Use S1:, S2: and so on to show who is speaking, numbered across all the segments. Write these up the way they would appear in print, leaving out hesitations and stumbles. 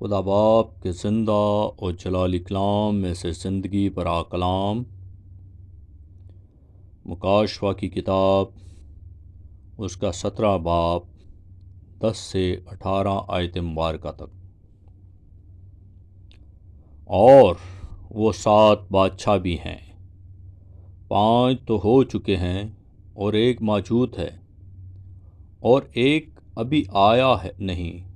S1: خدا باپ کے زندہ اور جلالی کلام میں سے زندگی برا کلام مکاشفہ کی کتاب اس کا 17 باب 10 سے 18 آیت مبارکہ تک۔ اور وہ 7 بادشاہ بھی ہیں، 5 تو ہو چکے ہیں اور ایک موجود ہے، اور ایک ابھی آیا ہے نہیں،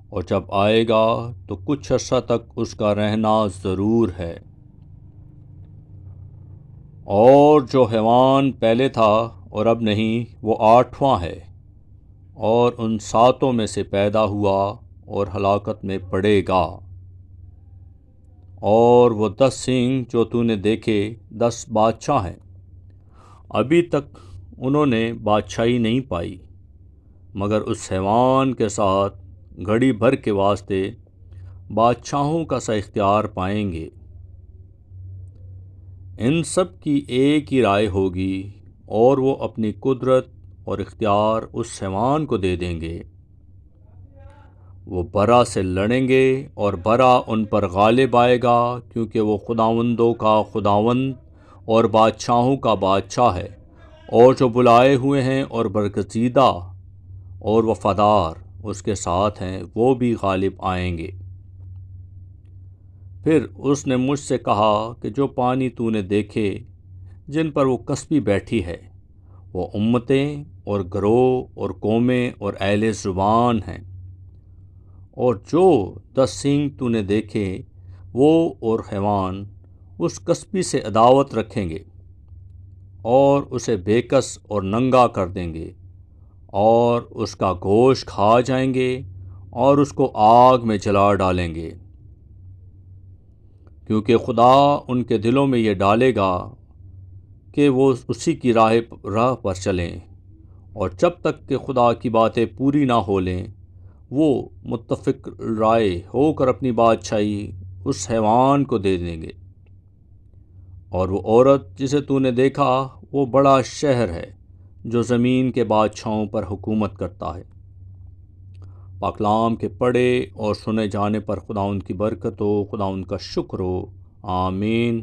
S1: اور جب آئے گا تو کچھ عرصہ تک اس کا رہنا ضرور ہے۔ اور جو حیوان پہلے تھا اور اب نہیں، وہ 8واں ہے، اور ان 7 میں سے پیدا ہوا اور ہلاکت میں پڑے گا۔ اور وہ 10 سینگ جو تو نے دیکھے 10 بادشاہ ہیں، ابھی تک انہوں نے بادشاہی نہیں پائی، مگر اس حیوان کے ساتھ گھڑی بھر کے واسطے بادشاہوں کا سا اختیار پائیں گے۔ ان سب کی ایک ہی رائے ہوگی، اور وہ اپنی قدرت اور اختیار اس حیوان کو دے دیں گے۔ وہ برا سے لڑیں گے اور برا ان پر غالب آئے گا، کیونکہ وہ خداوندوں کا خداوند اور بادشاہوں کا بادشاہ ہے، اور جو بلائے ہوئے ہیں اور برگزیدہ اور وفادار اس کے ساتھ ہیں، وہ بھی غالب آئیں گے۔ پھر اس نے مجھ سے کہا کہ جو پانی تو نے دیکھے جن پر وہ کسبی بیٹھی ہے، وہ امتیں اور گروہ اور قومیں اور اہل زبان ہیں، اور جو 10 سینگ تو نے دیکھے وہ اور حیوان اس کسبی سے عداوت رکھیں گے، اور اسے بےکس اور ننگا کر دیں گے، اور اس کا گوشت کھا جائیں گے، اور اس کو آگ میں جلا ڈالیں گے، کیونکہ خدا ان کے دلوں میں یہ ڈالے گا کہ وہ اسی کی راہ پر چلیں، اور جب تک کہ خدا کی باتیں پوری نہ ہو لیں، وہ متفق رائے ہو کر اپنی بادشاہی اس حیوان کو دے دیں گے۔ اور وہ عورت جسے تو نے دیکھا، وہ بڑا شہر ہے جو زمین کے بادشاہوں پر حکومت کرتا ہے۔ پاکلام کے پڑھے اور سنے جانے پر خداوند کی برکت ہو، خداوند کا شکر ہو، آمین۔